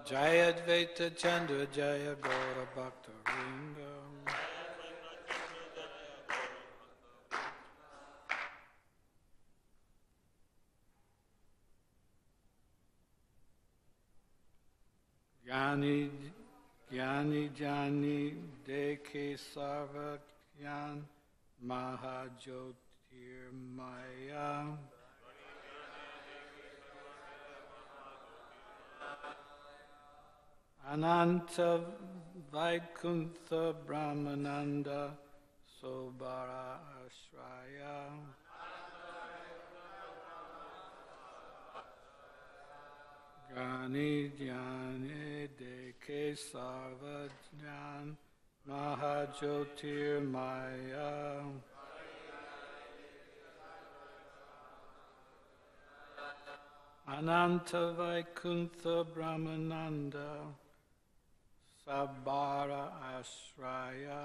Jaya Advaita Chandra Jaya Gaura Bhakta Vrinda. Gyani Jani Deke Sarva Gyan Mahajotir Maya Ananta Vaikuntha Brahmananda Sobara Ashraya Gani Jnani Deke Sarva Jnan Mahajotir Maya Ananta Vaikuntha Brahmananda Sabara Ashraya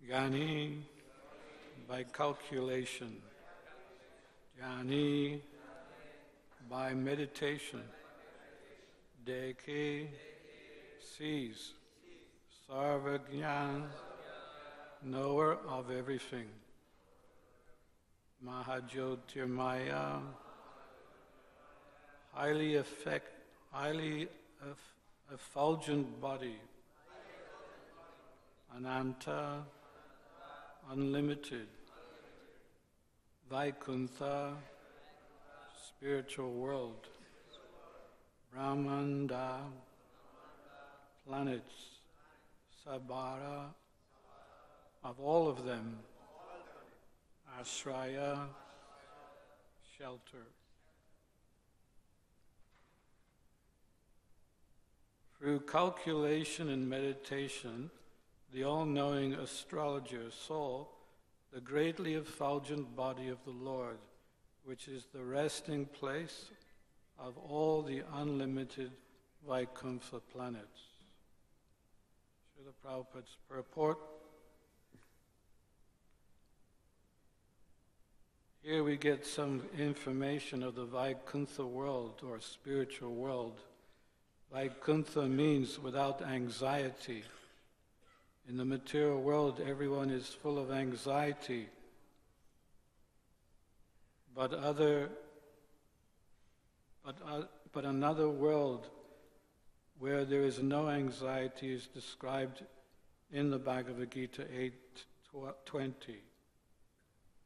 Jnani by calculation, Jnani by meditation, Deke sees, Sarvagyan knower of everything, Mahajotirmaya highly effulgent body, Ananta unlimited, Vaikuntha spiritual world, Brahmanda planets, Sabara of all of them, Ashraya shelter. Through calculation and meditation, the all-knowing astrologer saw the greatly effulgent body of the Lord, which is the resting place of all the unlimited Vaikuntha planets. Srila Prabhupada's purport. Here we get some information of the Vaikuntha world or spiritual world. Vaikuntha means without anxiety. In the material world, everyone is full of anxiety. But another world where there is no anxiety is described in the Bhagavad Gita 8:20.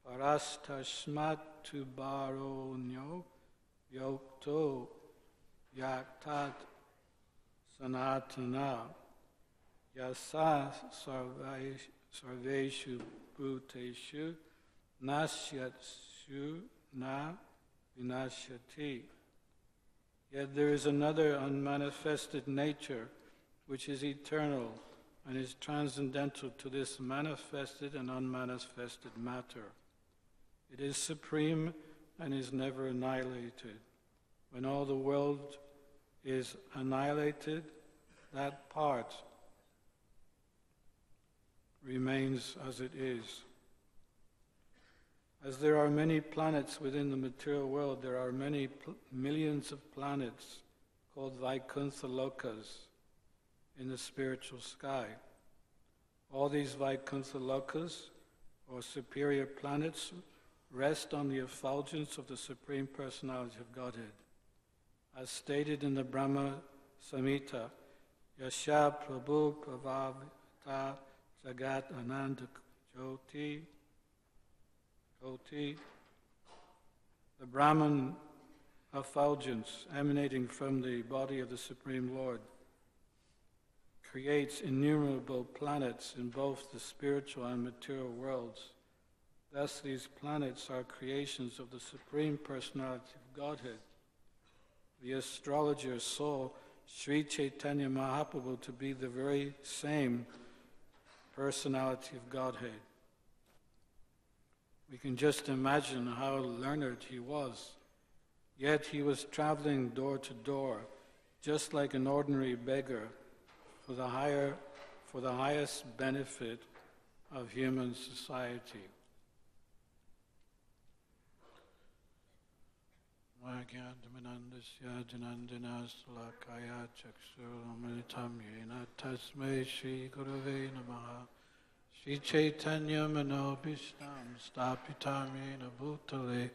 Parastashmat tu baronyo yokto yaktat sanatana yasa sarveshu bhuteshu nasyatsu na vinashyati. Yet there is another unmanifested nature which is eternal and is transcendental to this manifested and unmanifested matter. It is supreme and is never annihilated. When all the world is annihilated, that part remains as it is. As there are many planets within the material world, there are many millions of planets called Vaikuntha Lokas in the spiritual sky. All these Vaikuntha Lokas, or superior planets, rest on the effulgence of the Supreme Personality of Godhead. As stated in the Brahma Samhita, Yasha Prabhu Pravavita Jagat Ananda Jyoti, the Brahman effulgence emanating from the body of the Supreme Lord creates innumerable planets in both the spiritual and material worlds. Thus, these planets are creations of the Supreme Personality of Godhead. The astrologer saw Sri Chaitanya Mahaprabhu to be the very same Personality of Godhead. We can just imagine how learned he was. Yet he was traveling door to door, just like an ordinary beggar, for the highest benefit of human society. Tasmai Shri Gurave Namaha Shri Chaitanya Manobhishtam Stapitam Yena Bhutale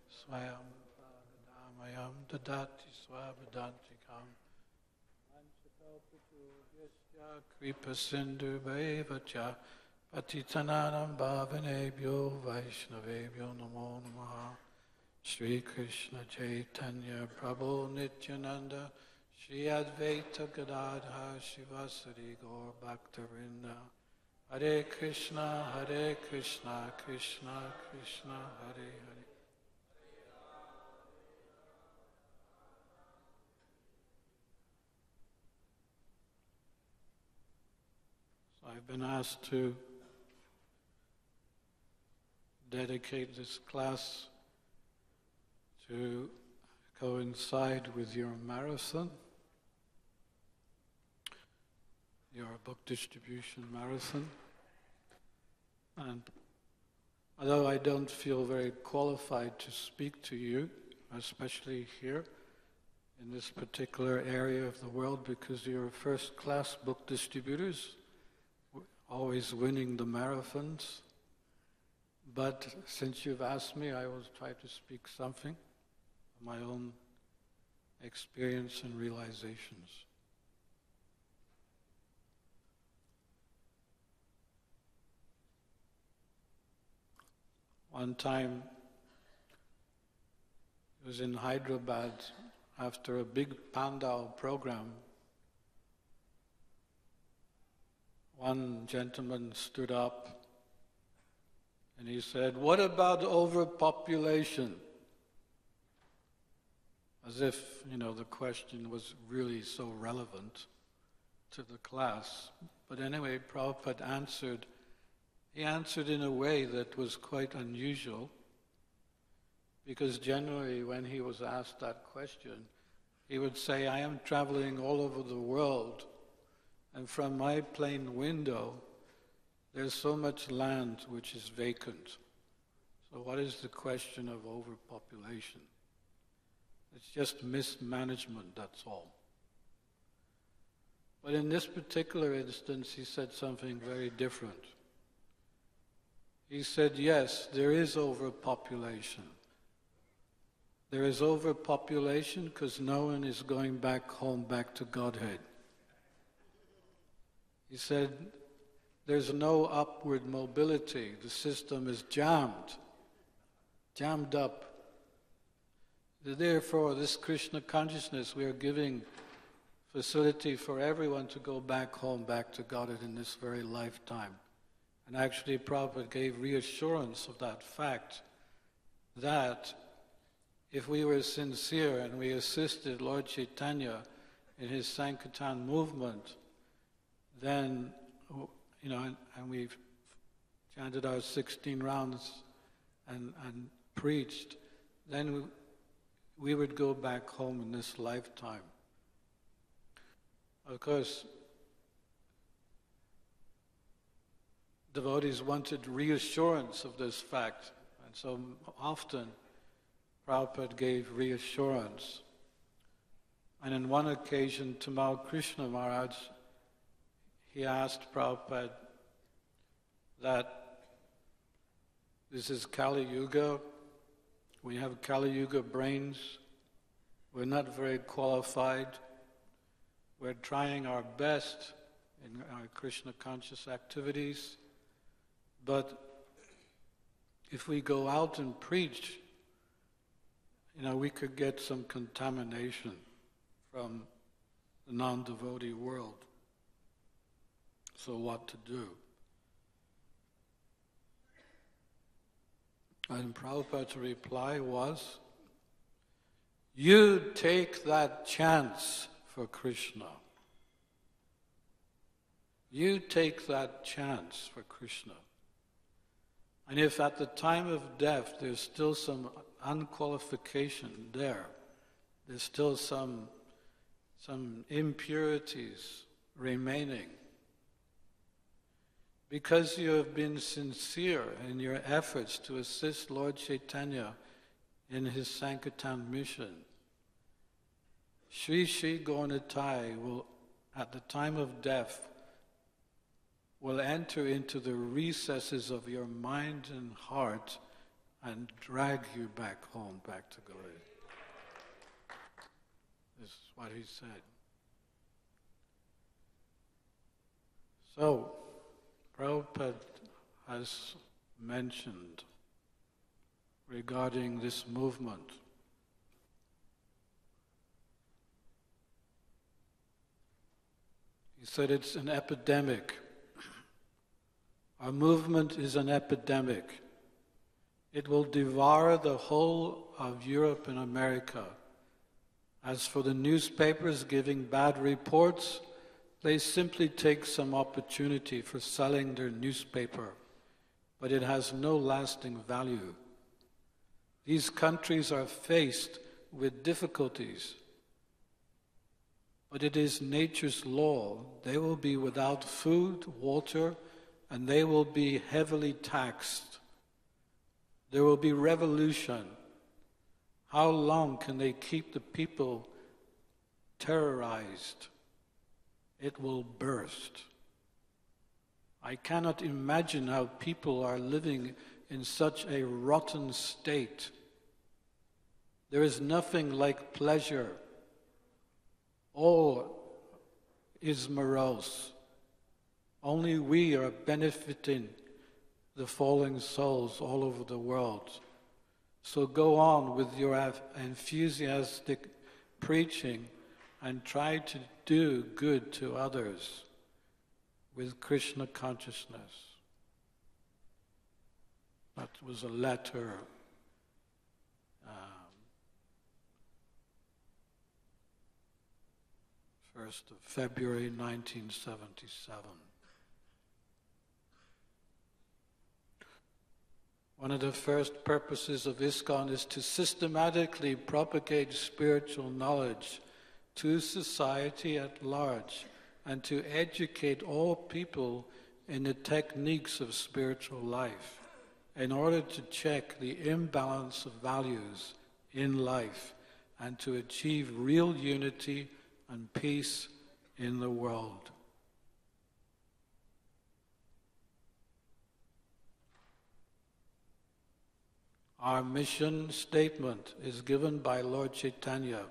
Swayam Bhagadamayam Dadati Swabhadantikam Manchakalpitubhyasya Kripa Sindhu Bhaivacha Patitananam Bhavanebhyo Vaishnavebhyo Namo Namaha Shri Krishna Chaitanya Prabhu Nityananda Shri Advaita Gadadhar Shivasari Gaur Bhaktavinda Hare Krishna Krishna Krishna Hare Hare. So I've been asked to dedicate this class to coincide with your marathon, your book distribution marathon. And although I don't feel very qualified to speak to you, especially here in this particular area of the world, because you're first-class book distributors, always winning the marathons, but since you've asked me, I will try to speak something of my own experience and realizations. One time, it was in Hyderabad after a big Pandal program. One gentleman stood up and he said, "What about overpopulation?" As if, the question was really so relevant to the class. But anyway, Prabhupada answered. He answered in a way that was quite unusual, because generally when he was asked that question, he would say, "I am traveling all over the world, and from my plane window, there's so much land which is vacant. So what is the question of overpopulation? It's just mismanagement, that's all." But in this particular instance, he said something very different. He said, yes, there is overpopulation. There is overpopulation because no one is going back home, back to Godhead. He said, there's no upward mobility. The system is jammed up. Therefore, this Krishna consciousness, we are giving facility for everyone to go back home, back to Godhead in this very lifetime. And actually, Prabhupada gave reassurance of that fact, that if we were sincere and we assisted Lord Chaitanya in his Sankirtan movement, then, and we've chanted our 16 rounds and preached, then we would go back home in this lifetime. Of course, devotees wanted reassurance of this fact, and so often Prabhupada gave reassurance. And on one occasion, Tamal Krishna Maharaj, he asked Prabhupada that this is Kali Yuga, we have Kali Yuga brains, we're not very qualified, we're trying our best in our Krishna conscious activities, but if we go out and preach, we could get some contamination from the non-devotee world. So what to do? And Prabhupada's reply was, you take that chance for Krishna. You take that chance for Krishna. And if at the time of death there's still some unqualification there's still some impurities remaining, because you have been sincere in your efforts to assist Lord Chaitanya in his Sankirtan mission, Sri Sri Gauranitai will, at the time of death, will enter into the recesses of your mind and heart and drag you back home, back to Gauri. This is what he said. So, Prabhupada has mentioned regarding this movement, he said it's an epidemic. Our movement is an epidemic. It will devour the whole of Europe and America. As for the newspapers giving bad reports, they simply take some opportunity for selling their newspaper, but it has no lasting value. These countries are faced with difficulties, but it is nature's law. They will be without food, water, and they will be heavily taxed. There will be revolution. How long can they keep the people terrorized? It will burst. I cannot imagine how people are living in such a rotten state. There is nothing like pleasure. All is morose. Only we are benefiting the falling souls all over the world. So go on with your enthusiastic preaching and try to do good to others with Krishna consciousness. That was a letter 1st of February 1977. One of the first purposes of ISKCON is to systematically propagate spiritual knowledge to society at large and to educate all people in the techniques of spiritual life in order to check the imbalance of values in life and to achieve real unity and peace in the world. Our mission statement is given by Lord Chaitanya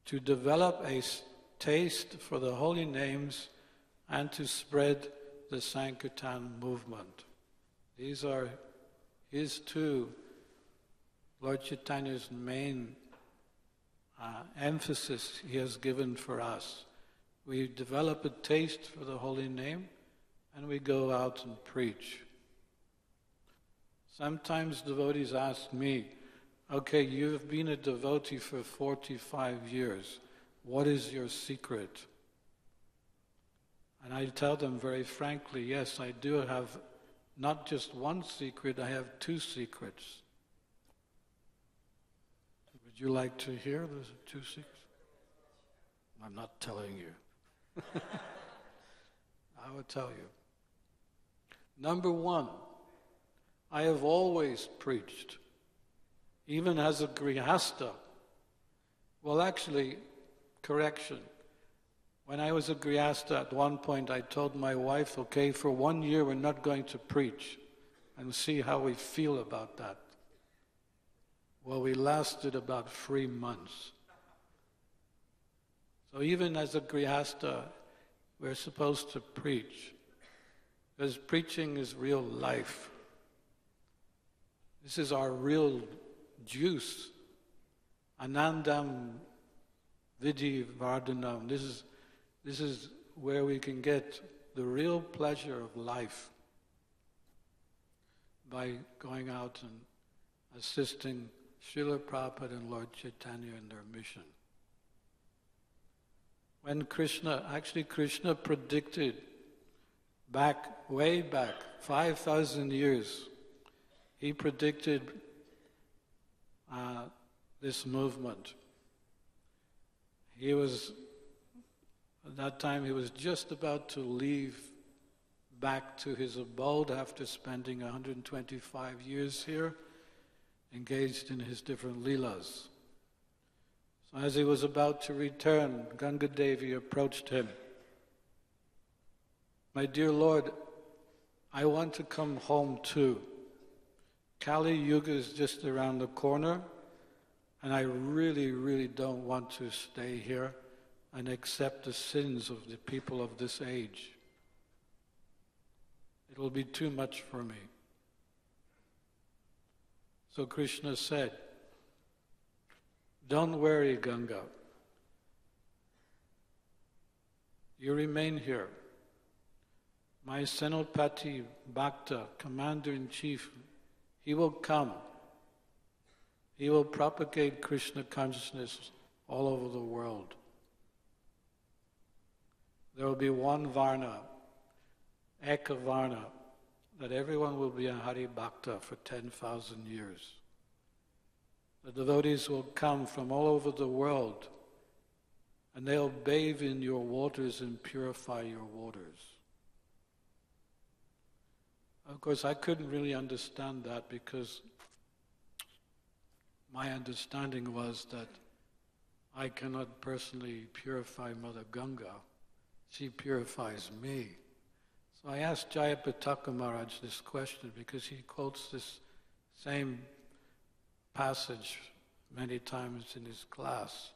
to develop a taste for the holy names and to spread the Sankirtan movement. These are his two Lord Chaitanya's main emphasis he has given for us. We develop a taste for the holy name and we go out and preach. Sometimes devotees ask me, okay, you've been a devotee for 45 years. What is your secret? And I tell them very frankly, yes, I do have not just one secret, I have two secrets. Would you like to hear the two secrets? I'm not telling you. I will tell you. Number one, I have always preached, even as a grihasta. Well, actually, correction. When I was a grihasta, at one point I told my wife, okay, for 1 year we're not going to preach, and see how we feel about that. Well, we lasted about 3 months. So even as a grihasta, we're supposed to preach, because preaching is real life. This is our real juice. Anandam Vidhi Vardhanam. This is where we can get the real pleasure of life by going out and assisting Srila Prabhupada and Lord Chaitanya in their mission. When Krishna predicted way back, 5,000 years, he predicted this movement. At that time, he was just about to leave back to his abode after spending 125 years here, engaged in his different Lilas. So as he was about to return, Ganga Devi approached him. My dear Lord, I want to come home too. Kali Yuga is just around the corner, and I really, really don't want to stay here and accept the sins of the people of this age. It will be too much for me. So Krishna said, don't worry, Ganga. You remain here. My Senopati Bhakta, Commander-in-Chief, he will come. He will propagate Krishna consciousness all over the world. There will be one Varna, Eka Varna, that everyone will be a Hari Bhakta for 10,000 years. The devotees will come from all over the world, and they'll bathe in your waters and purify your waters. Of course, I couldn't really understand that, because my understanding was that I cannot personally purify Mother Ganga. She purifies me. So I asked Jayapataka Maharaj this question, because he quotes this same passage many times in his classes.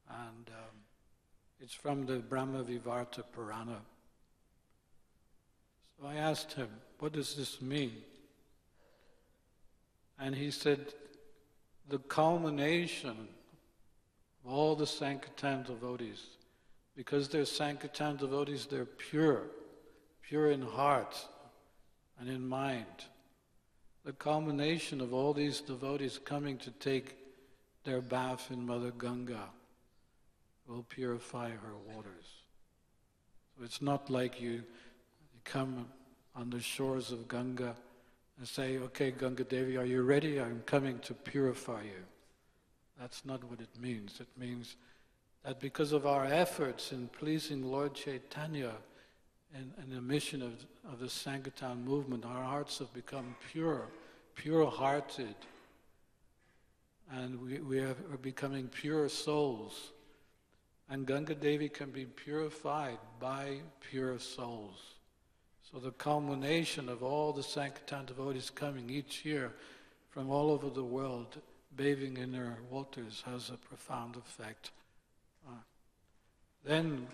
And it's from the Brahma Vivarta Purana. So I asked him, what does this mean? And he said, the culmination of all the Sankirtan devotees, because they're Sankirtan devotees, they're pure in heart and in mind. The culmination of all these devotees coming to take their bath in Mother Ganga will purify her waters. So it's not like you come on the shores of Ganga and say, okay, Ganga Devi, are you ready? I'm coming to purify you. That's not what it means. It means that because of our efforts in pleasing Lord Chaitanya and the mission of the Sankirtan movement, our hearts have become pure-hearted, and we are becoming pure souls. And Ganga Devi can be purified by pure souls. So the culmination of all the Sankirtan devotees coming each year from all over the world, bathing in their waters, has a profound effect. Then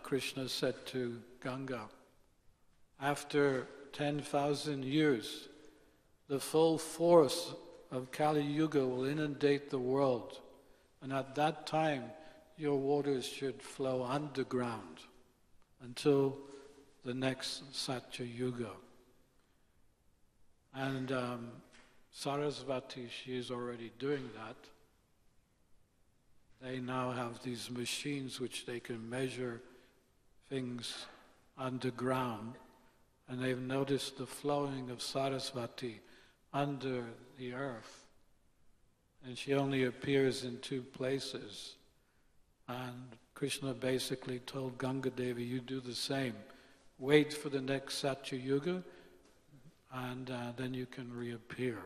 Krishna said to Ganga, after 10,000 years, the full force of Kali Yuga will inundate the world. And at that time, your waters should flow underground until the next Satya Yuga. And Sarasvati, she is already doing that. They now have these machines which they can measure things underground, and they've noticed the flowing of Sarasvati under the earth. And she only appears in two places. And Krishna basically told Ganga Devi, you do the same. Wait for the next Satya Yuga, and then you can reappear.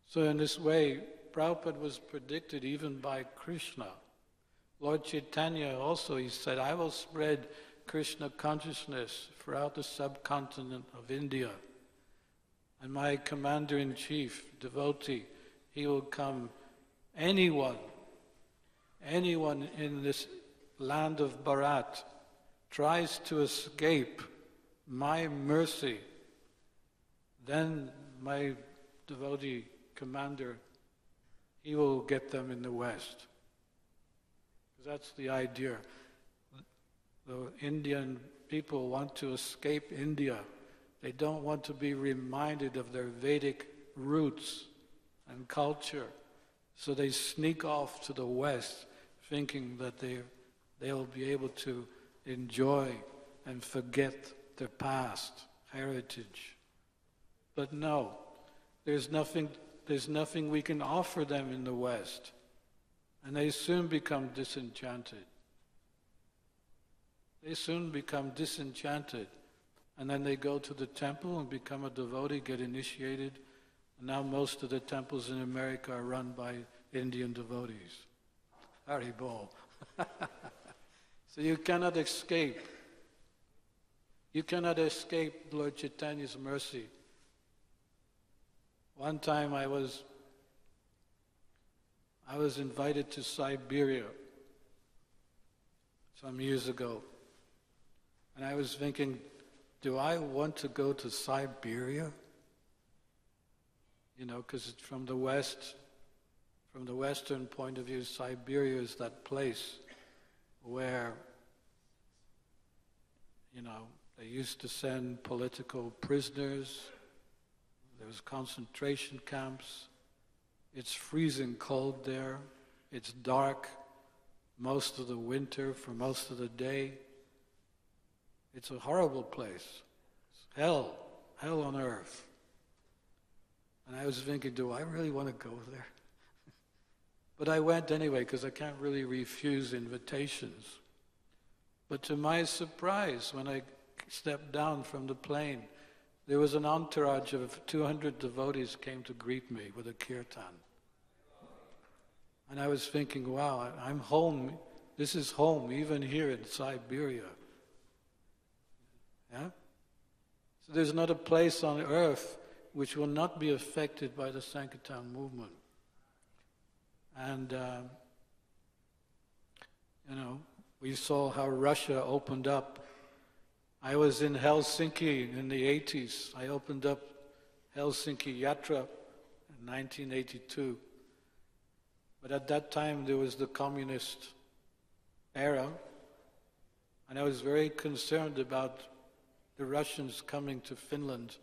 So in this way, Prabhupada was predicted even by Krishna. Lord Chaitanya also, he said, I will spread Krishna consciousness throughout the subcontinent of India. And my commander-in-chief, devotee, he will come, anyone in this land of Bharat tries to escape my mercy, then my devotee commander, he will get them in the West. That's the idea. The Indian people want to escape India. They don't want to be reminded of their Vedic roots and culture. So they sneak off to the West thinking that they'll be able to enjoy and forget their past heritage. But no, there's nothing we can offer them in the West. And they soon become disenchanted. And then they go to the temple and become a devotee, get initiated. And now most of the temples in America are run by Indian devotees. Hari Bol. So you cannot escape. You cannot escape Lord Chaitanya's mercy. One time I was invited to Siberia some years ago. And I was thinking, do I want to go to Siberia? You know, because from the Western point of view, Siberia is that place where, you know, they used to send political prisoners. There was concentration camps. It's freezing cold there. It's dark most of the winter for most of the day. It's a horrible place. It's hell on earth. And I was thinking, do I really want to go there? But I went anyway because I can't really refuse invitations. But to my surprise, when I stepped down from the plane, there was an entourage of 200 devotees came to greet me with a kirtan. And I was thinking, wow, I'm home. This is home, even here in Siberia. Yeah? So there's not a place on earth which will not be affected by the Sankirtan movement. And, you know, we saw how Russia opened up. I was in Helsinki in the 80s. I opened up Helsinki Yatra in 1982. But at that time there was the communist era, and I was very concerned about the Russians coming to Finland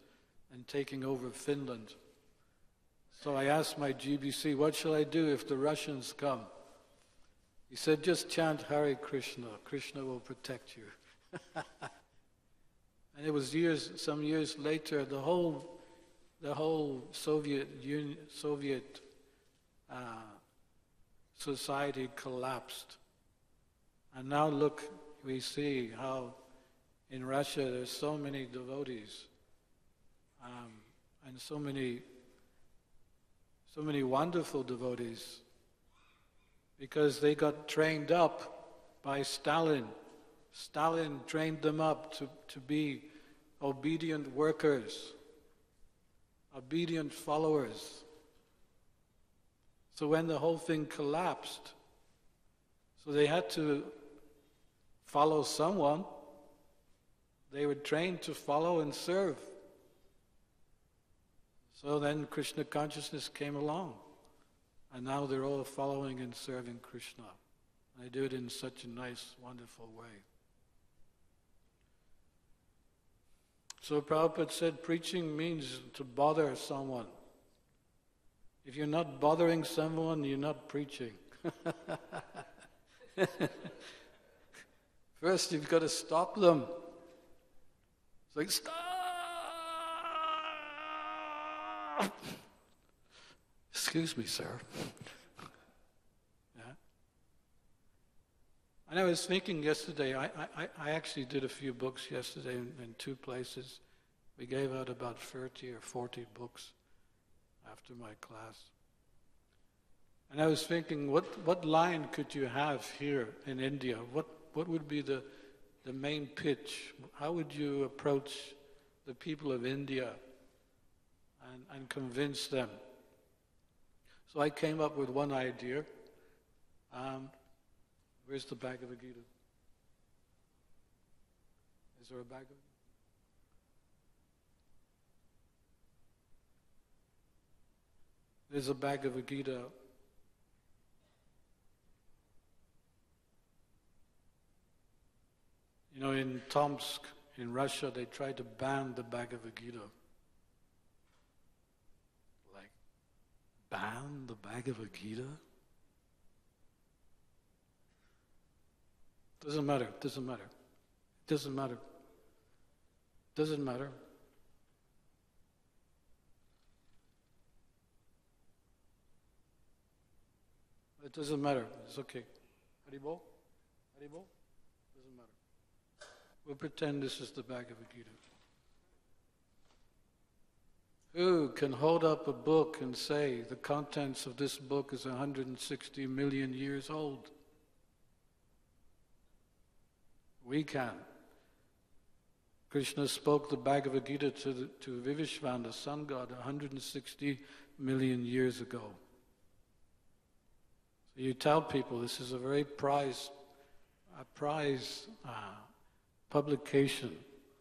and taking over Finland. So I asked my GBC, what shall I do if the Russians come? He said, just chant Hare Krishna. Krishna will protect you. And it was some years later, the whole Soviet society collapsed. And now look, we see how in Russia there's so many devotees and so many wonderful devotees, because they got trained up by Stalin. Stalin trained them up to be obedient workers, obedient followers. So when the whole thing collapsed, so they had to follow someone. They were trained to follow and serve. So then Krishna consciousness came along. And now they're all following and serving Krishna. And they do it in such a nice, wonderful way. So Prabhupada said preaching means to bother someone. If you're not bothering someone, you're not preaching. First you've got to stop them. It's like, stop! Excuse me, sir. Yeah. And I was thinking yesterday, I actually did a few books yesterday in two places. We gave out about 30 or 40 books after my class. And I was thinking, what line could you have here in India? What would be the main pitch? How would you approach the people of India and convince them? So I came up with one idea. Where's the Bhagavad Gita? Is there a Bhagavad Gita? There's a Bhagavad Gita. You know, in Tomsk, in Russia, they tried to ban the Bhagavad Gita. Like, ban the Bhagavad Gita? Doesn't matter. Doesn't matter. Doesn't matter. Doesn't matter. It doesn't matter. It's okay. Haribol? Haribol? Doesn't matter. We'll pretend this is the Bhagavad Gita. Who can hold up a book and say the contents of this book is 160 million years old? We can. Krishna spoke the Bhagavad Gita to Vivishvan, the sun god, 160 million years ago. So you tell people this is a very prized publication.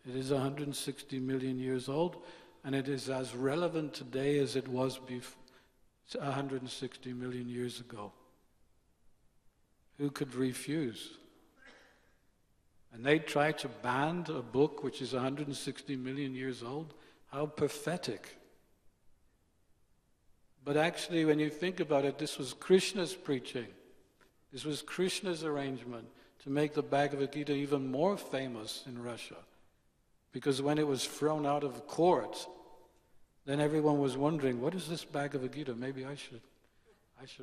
It is 160 million years old, and it is as relevant today as it was 160 million years ago. Who could refuse? And they try to ban a book which is 160 million years old. How pathetic. But actually, when you think about it, this was Krishna's preaching. This was Krishna's arrangement to make the Bhagavad Gita even more famous in Russia. Because when it was thrown out of court, then everyone was wondering, what is this Bhagavad Gita? Maybe I should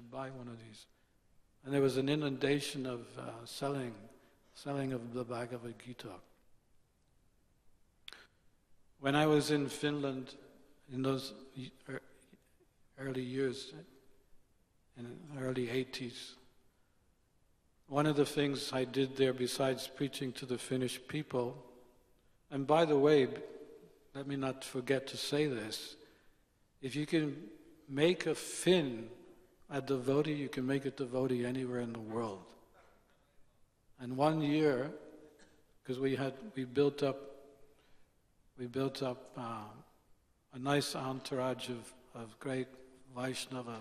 buy one of these. And there was an inundation of selling of the Bhagavad Gita. When I was in Finland in those early years, in the early 80s, one of the things I did there besides preaching to the Finnish people, and by the way, let me not forget to say this, if you can make a Finn a devotee, you can make a devotee anywhere in the world. And 1 year, because we built up a nice entourage of great Vaishnava,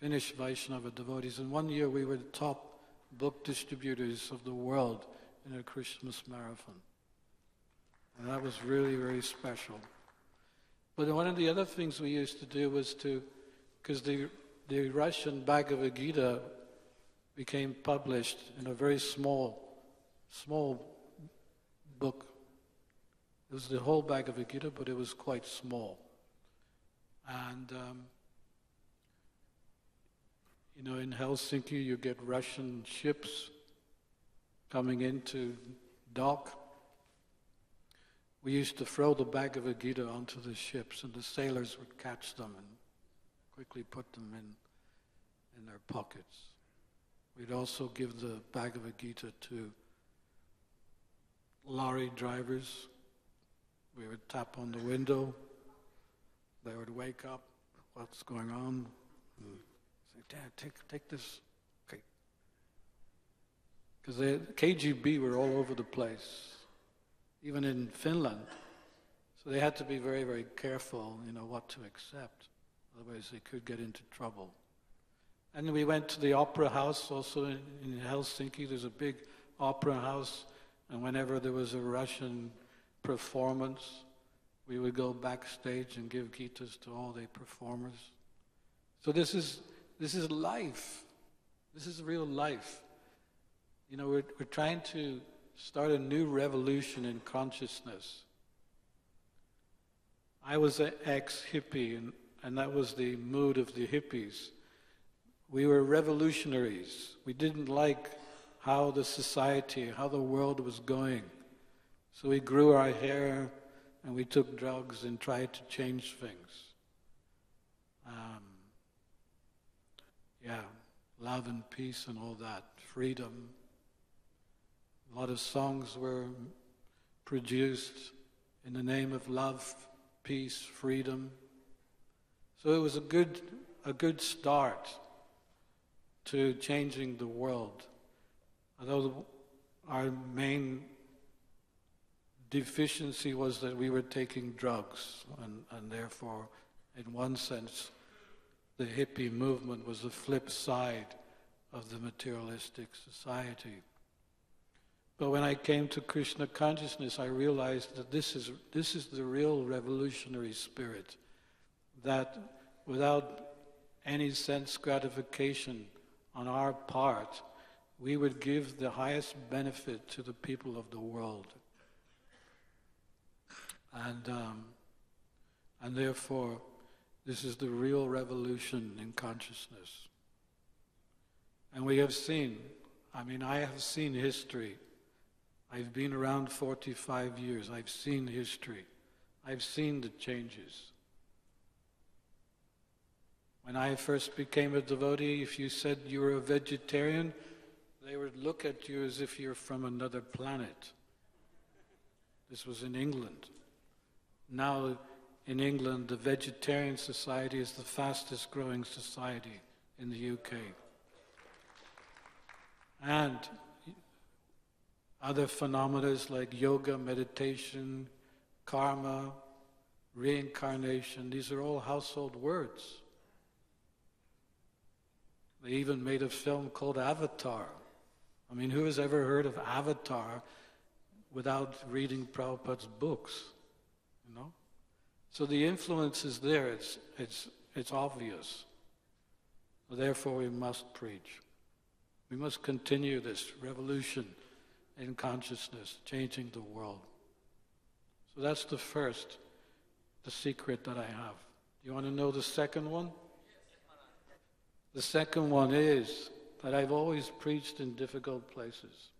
Finnish Vaishnava devotees. And 1 year we were the top book distributors of the world in a Christmas marathon. And that was really, very special. But one of the other things we used to do was because the Russian Bhagavad Gita became published in a very small book. It was the whole Bhagavad Gita, but it was quite small. And in Helsinki you get Russian ships coming into dock. We used to throw the Bhagavad Gita onto the ships, and the sailors would catch them and quickly put them in their pockets. We'd also give the Bhagavad Gita to lorry drivers. We would tap on the window. They would wake up. What's going on? And say, Dad, take this. Okay. Because the KGB were all over the place. even in Finland. So they had to be very, very careful, what to accept. Otherwise they could get into trouble. And we went to the opera house also in Helsinki. There's a big opera house, and whenever there was a Russian performance, we would go backstage and give gitas to all the performers. So this is life. This is real life. We're trying to start a new revolution in consciousness. I was an ex-hippie, and that was the mood of the hippies. We were revolutionaries. We didn't like how the society, how the world was going. So we grew our hair and we took drugs and tried to change things. Love and peace and all that, freedom. A lot of songs were produced in the name of love, peace, freedom. So it was a good start to changing the world. Although our main deficiency was that we were taking drugs, and therefore, in one sense, the hippie movement was the flip side of the materialistic society. But when I came to Krishna consciousness, I realized that this is the real revolutionary spirit, that without any sense gratification on our part, we would give the highest benefit to the people of the world. And therefore, this is the real revolution in consciousness. And we have seen, I have seen history. I've been around 45 years. I've seen history. I've seen the changes. When I first became a devotee, if you said you were a vegetarian, they would look at you as if you're from another planet. This was in England. Now, in England, the vegetarian society is the fastest growing society in the UK. And other phenomena like yoga, meditation, karma, reincarnation, these are all household words. They even made a film called Avatar. Who has ever heard of Avatar without reading Prabhupada's books? So the influence is there, it's obvious. Therefore we must preach. We must continue this revolution in consciousness, changing the world. So that's the secret that I have. You want to know the second one? The second one is that I've always preached in difficult places.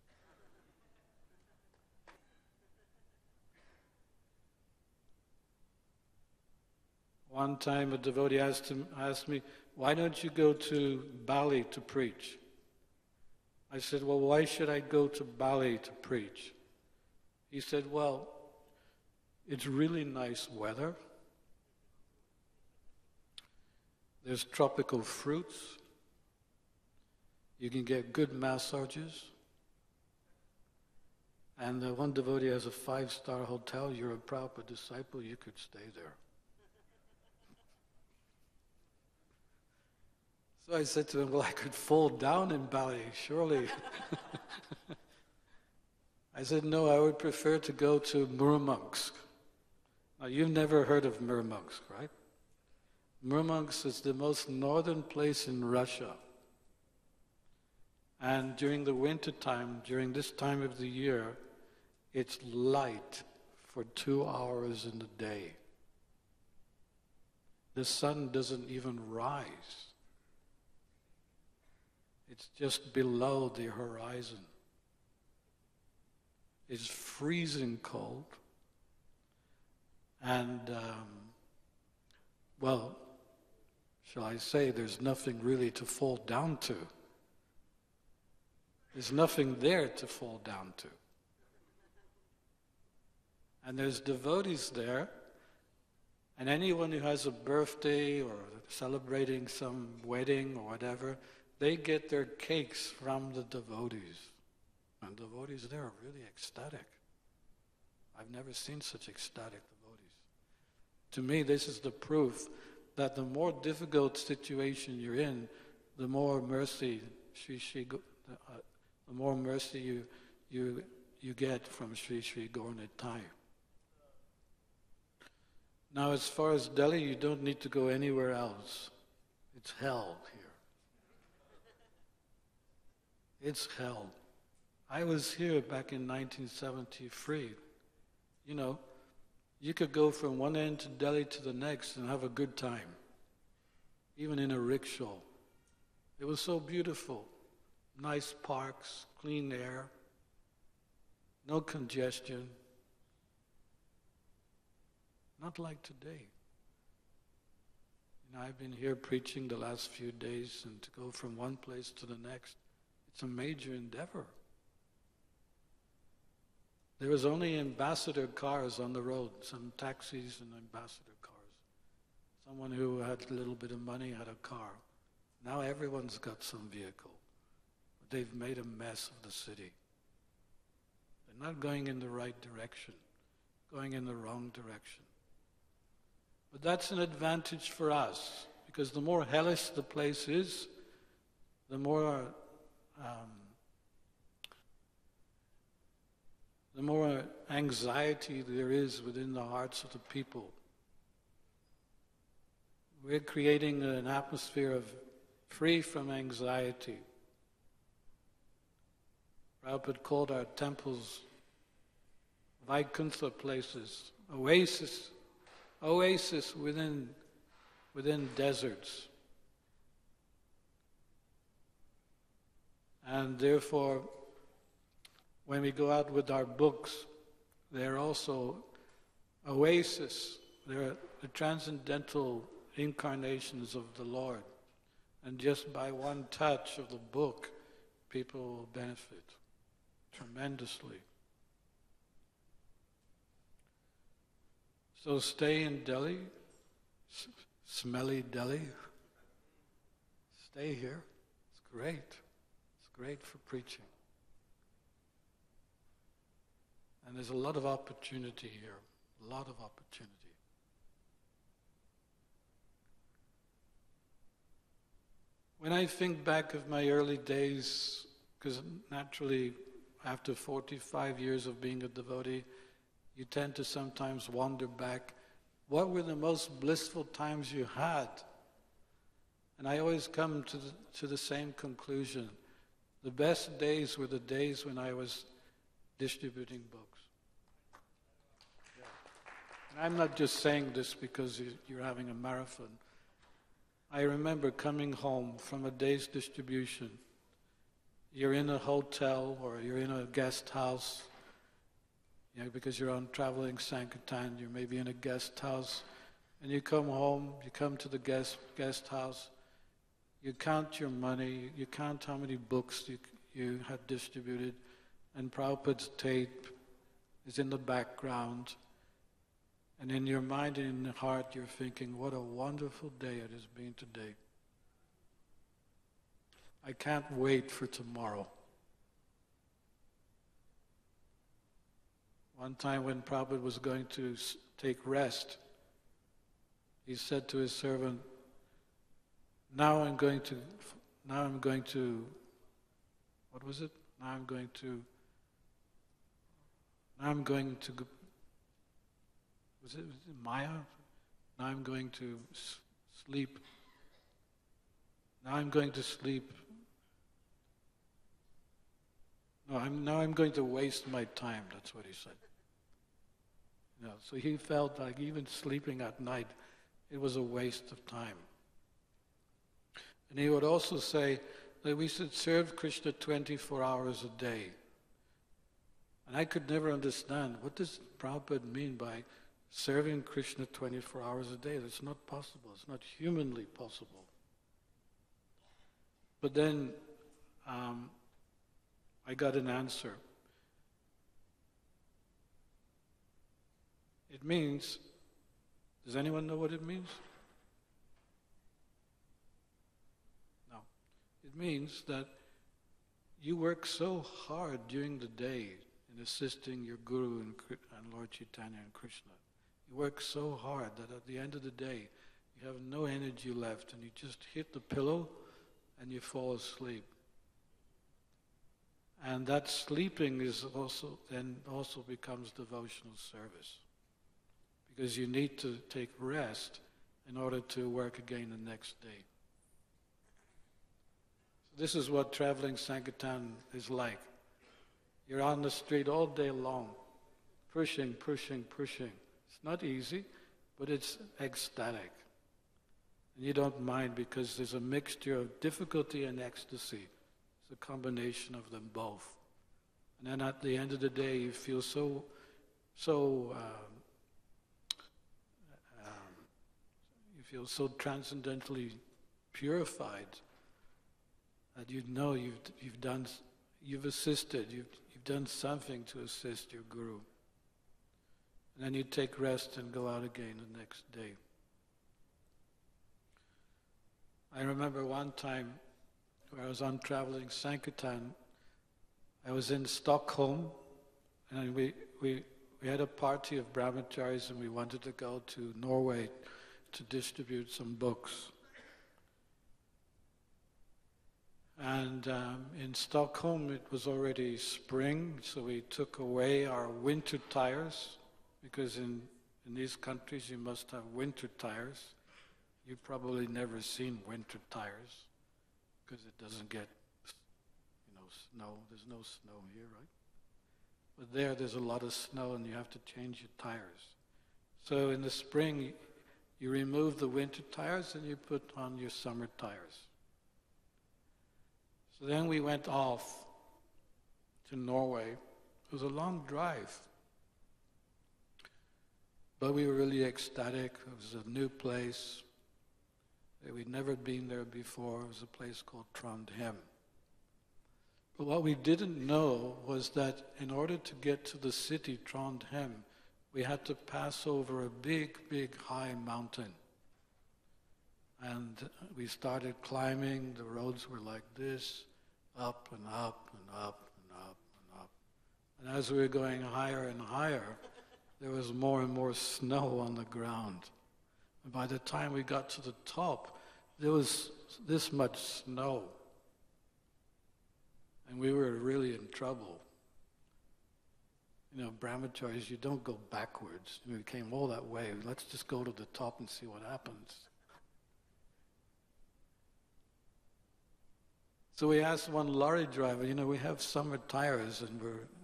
One time a devotee asked me, why don't you go to Bali to preach? I said, well, why should I go to Bali to preach? He said, well, it's really nice weather. There's tropical fruits. You can get good massages. And one devotee has a 5-star hotel. You're a Prabhupada disciple, you could stay there. So I said to him, well, I could fall down in Bali, surely. I said, no, I would prefer to go to Murmansk. Now, you've never heard of Murmansk, right? Murmansk is the most northern place in Russia. And during the winter time, during this time of the year, it's light for 2 hours in the day. The sun doesn't even rise. It's just below the horizon. It's freezing cold. And, shall I say, there's nothing really to fall down to. There's nothing there to fall down to. And there's devotees there, and anyone who has a birthday or celebrating some wedding or whatever, they get their cakes from the devotees. And devotees there are really ecstatic. I've never seen such ecstatic devotees. To me, this is the proof that the more difficult situation you're in, the more mercy the more mercy you get from Sri Sri Gauranitai. Now, as far as Delhi, you don't need to go anywhere else. It's hell here. It's hell. I was here back in 1973. You know, you could go from one end to Delhi to the next and have a good time, even in a rickshaw. It was so beautiful. Nice parks, clean air, no congestion. Not like today. You know, I've been here preaching the last few days, and to go from one place to the next, it's a major endeavor. There was only ambassador cars on the road, some taxis and ambassador cars. Someone who had a little bit of money had a car. Now everyone's got some vehicle. But they've made a mess of the city. They're not going in the right direction, going in the wrong direction. But that's an advantage for us, because the more hellish the place is, the more anxiety there is within the hearts of the people. We're creating an atmosphere of free from anxiety. Prabhupada called our temples Vaikuntha places, oasis within deserts. And therefore, when we go out with our books, they're also oasis. They're the transcendental incarnations of the Lord. And just by one touch of the book, people will benefit tremendously. So stay in Delhi, smelly Delhi. Stay here. It's great. It's great for preaching. And there's a lot of opportunity here, a lot of opportunity. When I think back of my early days, because naturally after 45 years of being a devotee, you tend to sometimes wander back. What were the most blissful times you had? And I always come to the same conclusion. The best days were the days when I was distributing books. Yeah. And I'm not just saying this because you're having a marathon. I remember coming home from a day's distribution. You're in a hotel or you're in a guest house, because you're on traveling Sankirtan, you're maybe in a guest house, and you come home, you come to the guest house, you count your money, you count how many books you had distributed, and Prabhupada's tape is in the background, and in your mind and in your heart you're thinking, what a wonderful day it has been today. I can't wait for tomorrow. One time when Prabhupada was going to take rest, he said to his servant, now I'm going to, what was it? Now I'm going to, was it Maya? Now I'm going to sleep. Now I'm going to sleep. Now I'm going to waste my time, that's what he said. So he felt like even sleeping at night, it was a waste of time. And he would also say that we should serve Krishna 24 hours a day. And I could never understand, what does Prabhupada mean by serving Krishna 24 hours a day? That's not possible. It's not humanly possible. But then I got an answer. It means, does anyone know what it means? No. It means that you work so hard during the day in assisting your Guru and Lord Chaitanya and Krishna. You work so hard that at the end of the day, you have no energy left and you just hit the pillow and you fall asleep. And that sleeping is also becomes devotional service. Because you need to take rest in order to work again the next day. So this is what traveling Sankirtan is like. You're on the street all day long, pushing. It's not easy, but it's ecstatic. And you don't mind because there's a mixture of difficulty and ecstasy. It's a combination of them both. And then at the end of the day, you feel you feel so transcendentally purified that you know you've assisted, you've done something to assist your Guru. And then you take rest and go out again the next day. I remember one time where I was on traveling Sankirtan. I was in Stockholm, and we had a party of brahmacharis, and we wanted to go to Norway to distribute some books. And in Stockholm it was already spring, so we took away our winter tires, because in these countries you must have winter tires. You've probably never seen winter tires, because it doesn't get, snow. There's no snow here, right? But there's a lot of snow and you have to change your tires. So in the spring, you remove the winter tires and you put on your summer tires. So then we went off to Norway. It was a long drive. But we were really ecstatic. It was a new place. We'd never been there before. It was a place called Trondheim. But what we didn't know was that in order to get to the city, Trondheim, we had to pass over a big, high mountain. And we started climbing. The roads were like this, up and up and up and up and up. And as we were going higher and higher, there was more and more snow on the ground. And by the time we got to the top, there was this much snow. And we were really in trouble. Brahmacharis, you don't go backwards. We came all that way. Let's just go to the top and see what happens. So we asked one lorry driver, we have summer tires and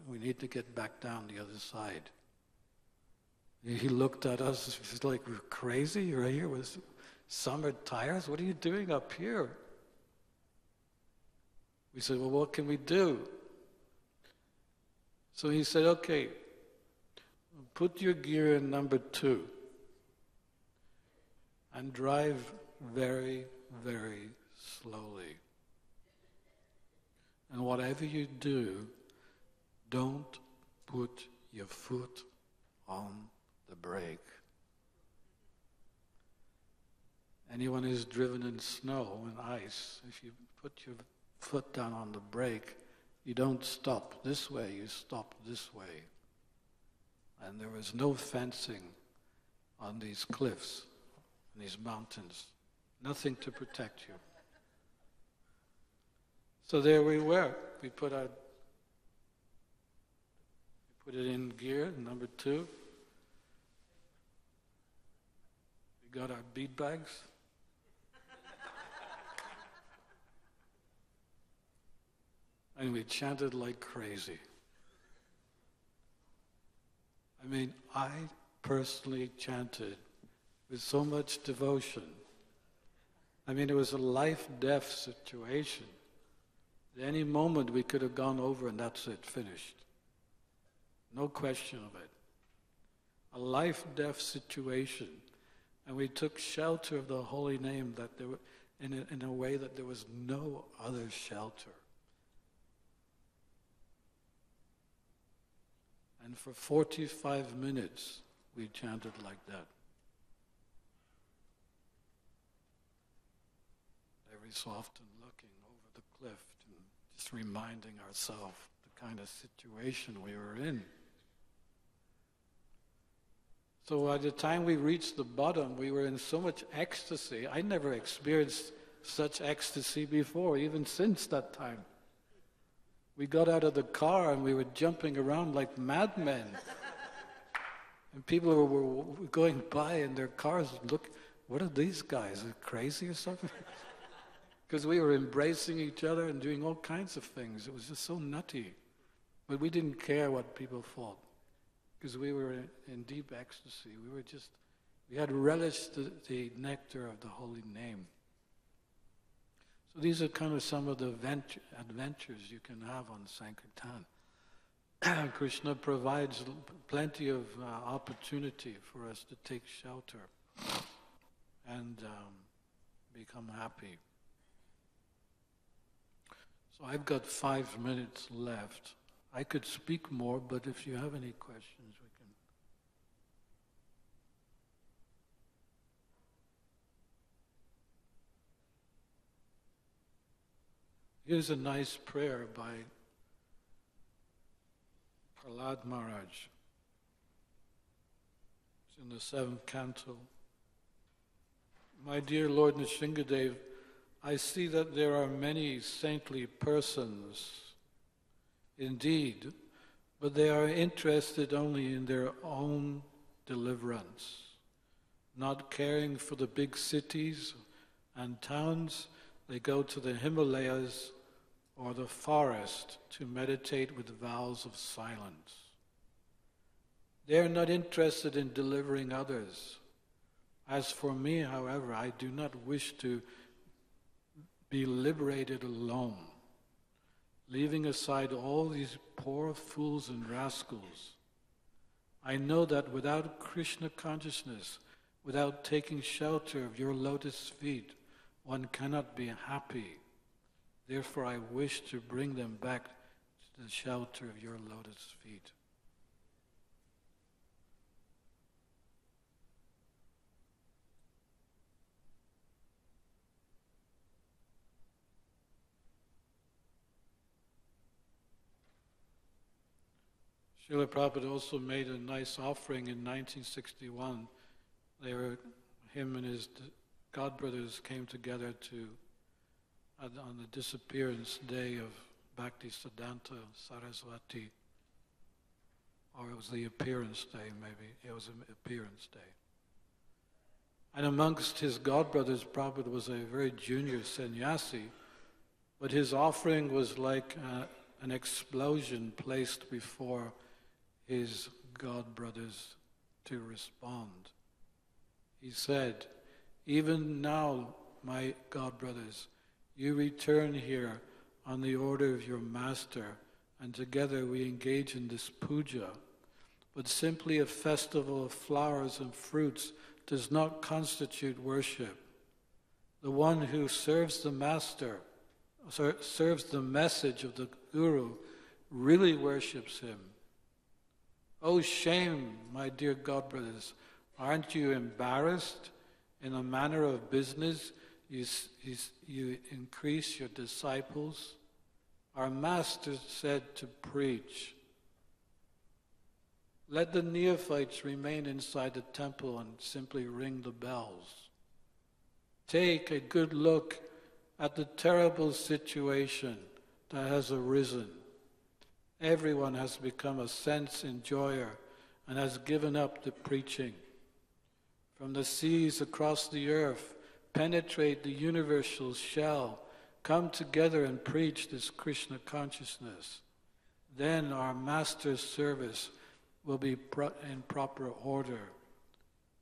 we need to get back down the other side. He looked at us, he's like, we're crazy? You're here with summer tires? What are you doing up here? We said, well, what can we do? So he said, okay, put your gear in number 2 and drive very, very slowly. And whatever you do, don't put your foot on the brake. Anyone who's driven in snow and ice, if you put your foot down on the brake, you don't stop this way, you stop this way. And there was no fencing on these cliffs, on these mountains. Nothing to protect you. So there we were. We put it in gear, number 2. We got our bead bags. And we chanted like crazy. I personally chanted with so much devotion. It was a life-death situation. At any moment we could have gone over and that's it, finished. No question of it. A life-death situation. And we took shelter of the holy name that there were, in a way that there was no other shelter. And for 45 minutes, we chanted like that. Every so often looking over the cliff and just reminding ourselves to kind of situation we were in. So by the time we reached the bottom, we were in so much ecstasy. I never experienced such ecstasy before, even since that time. We got out of the car and we were jumping around like madmen. And people were going by in their cars, look, what are these guys? Are they crazy or something? Because we were embracing each other and doing all kinds of things. It was just so nutty. But we didn't care what people thought, because we were in deep ecstasy. We had relished the nectar of the holy name. So these are kind of some of the adventures you can have on Sankirtan. Krishna provides plenty of opportunity for us to take shelter and become happy. So I've got 5 minutes left. I could speak more, but if you have any questions, we can. Here's a nice prayer by Prahlad Maharaj. It's in the 7th canto. My dear Lord Nrsingadev, I see that there are many saintly persons, indeed, but they are interested only in their own deliverance, not caring for the big cities and towns. They go to the Himalayas or the forest to meditate with vows of silence. They are not interested in delivering others. As for me, however, I do not wish to be liberated alone, leaving aside all these poor fools and rascals. I know that without Krishna consciousness, without taking shelter of your lotus feet, one cannot be happy. Therefore, I wish to bring them back to the shelter of your lotus feet. Srila Prabhupada also made a nice offering in 1961. Him and his godbrothers came together on the disappearance day of Bhaktisiddhanta Saraswati, or it was the appearance day maybe, it was an appearance day. And amongst his godbrothers, Prabhupada was a very junior sannyasi, but his offering was like an explosion placed before his godbrothers to respond. He said, even now, my godbrothers, you return here on the order of your master, and together we engage in this puja. But simply a festival of flowers and fruits does not constitute worship. The one who serves the master, serves the message of the Guru, really worships him. Oh shame, my dear godbrothers, aren't you embarrassed? In a manner of business, you increase your disciples. Our master said to preach. Let the neophytes remain inside the temple and simply ring the bells. Take a good look at the terrible situation that has arisen. Everyone has become a sense enjoyer and has given up the preaching. From the seas across the earth, penetrate the universal shell, come together and preach this Krishna consciousness. Then our master's service will be in proper order.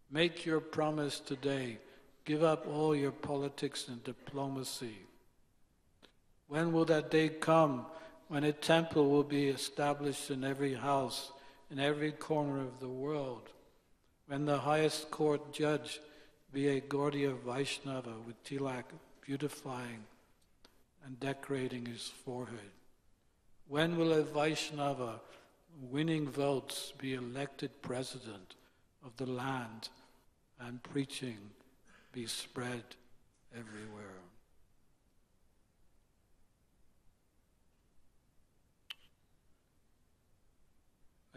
Make your promise today. Give up all your politics and diplomacy. When will that day come when a temple will be established in every house, in every corner of the world? When the highest court judge be a Gaudiya Vaishnava with tilak beautifying and decorating his forehead? When will a Vaishnava winning votes be elected president of the land and preaching be spread everywhere?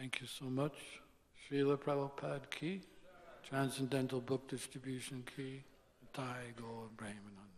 Thank you so much. Srila Prabhupada ki, Transcendental Book Distribution ki, Thai Gaur Brahmanand.